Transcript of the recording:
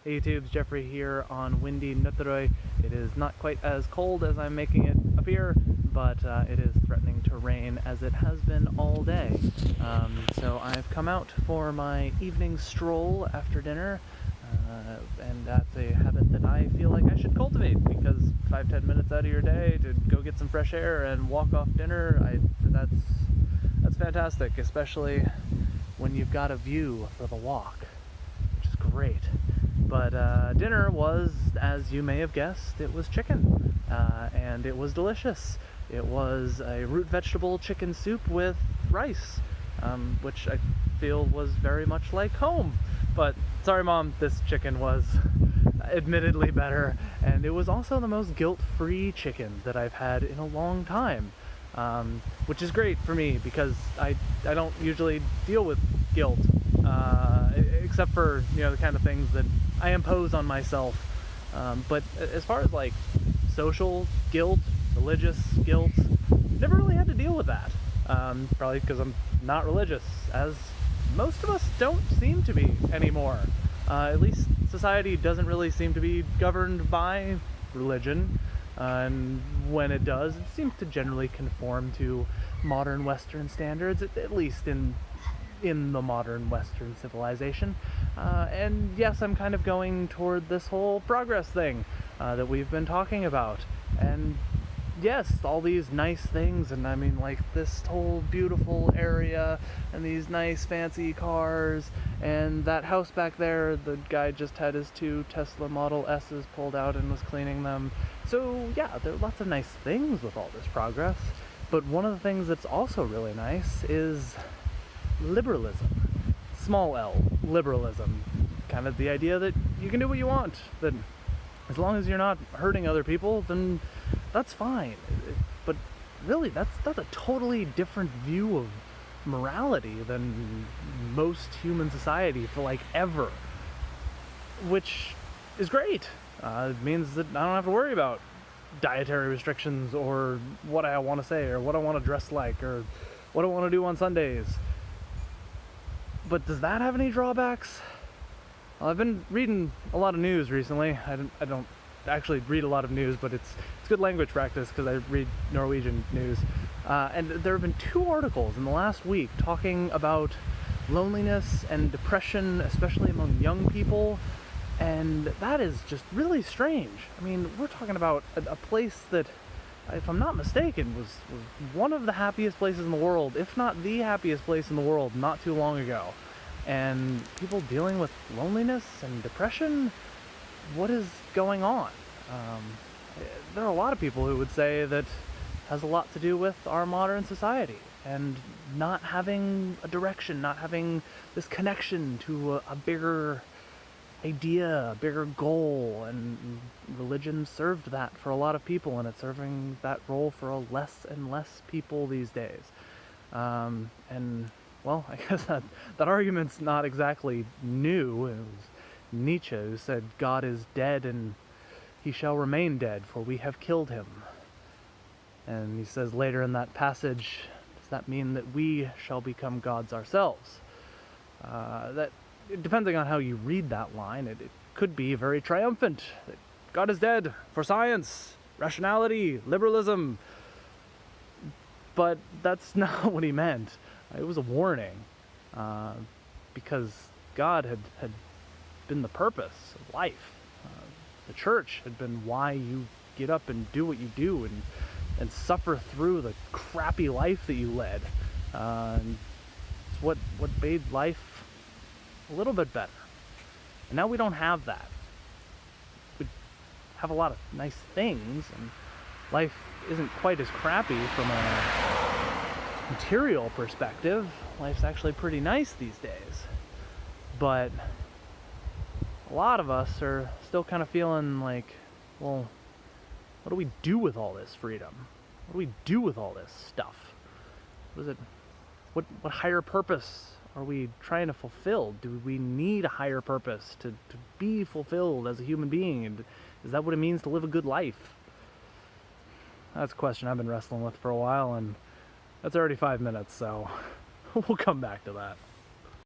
Hey YouTube, it's Geoffrey here on windy Nutroi. It is not quite as cold as I'm making it appear, but it is threatening to rain as it has been all day. So I've come out for my evening stroll after dinner, and that's a habit that I feel like I should cultivate, because 5-10 minutes out of your day to go get some fresh air and walk off dinner, that's fantastic, especially when you've got a view for the walk, which is great. But dinner was, as you may have guessed, it was chicken, and it was delicious. It was a root vegetable chicken soup with rice, which I feel was very much like home. But sorry Mom, this chicken was admittedly better, and it was also the most guilt-free chicken that I've had in a long time, which is great for me because I don't usually deal with guilt, except for, you know, the kind of things that I impose on myself. But as far as like social guilt, religious guilt, never really had to deal with that. Probably because I'm not religious, as most of us don't seem to be anymore. At least society doesn't really seem to be governed by religion, and when it does, it seems to generally conform to modern Western standards, at least in the modern Western civilization. And yes, I'm kind of going toward this whole progress thing that we've been talking about. And yes, all these nice things, and I mean, like, this whole beautiful area, and these nice fancy cars, and that house back there, the guy just had his 2 Tesla Model S's pulled out and was cleaning them. So yeah, there are lots of nice things with all this progress, but one of the things that's also really nice is liberalism. Small L, liberalism. Kind of the idea that you can do what you want, that as long as you're not hurting other people, then that's fine. But really, that's a totally different view of morality than most human society for like ever, which is great. It means that I don't have to worry about dietary restrictions, or what I want to say, or what I want to dress like, or what I want to do on Sundays. But does that have any drawbacks? Well, I've been reading a lot of news recently. I don't actually read a lot of news, but it's good language practice because I read Norwegian news. And there have been 2 articles in the last week talking about loneliness and depression, especially among young people. And that is just really strange. I mean, we're talking about a place that, if I'm not mistaken, was one of the happiest places in the world, if not the happiest place in the world, not too long ago. And people dealing with loneliness and depression, what is going on? There are a lot of people who would say that has a lot to do with our modern society, and not having a direction, not having this connection to a bigger idea, a bigger goal, and religion served that for a lot of people, and it's serving that role for less and less people these days. And well, I guess that argument's not exactly new. It was Nietzsche who said, "God is dead and he shall remain dead, for we have killed him." And he says later in that passage, does that mean that we shall become gods ourselves? That, depending on how you read that line, it could be very triumphant. That God is dead for science, rationality, liberalism. But that's not what he meant. It was a warning, because God had been the purpose of life. The church had been why you get up and do what you do, and suffer through the crappy life that you led. And it's what made life a little bit better. And now we don't have that. We have a lot of nice things, and life isn't quite as crappy from a material perspective. Life's actually pretty nice these days. But a lot of us are still kind of feeling like, well, what do we do with all this freedom? What do we do with all this stuff? What higher purpose are we trying to fulfill? Do we need a higher purpose to be fulfilled as a human being? And is that what it means to live a good life? That's a question I've been wrestling with for a while, and that's already 5 minutes, so we'll come back to that.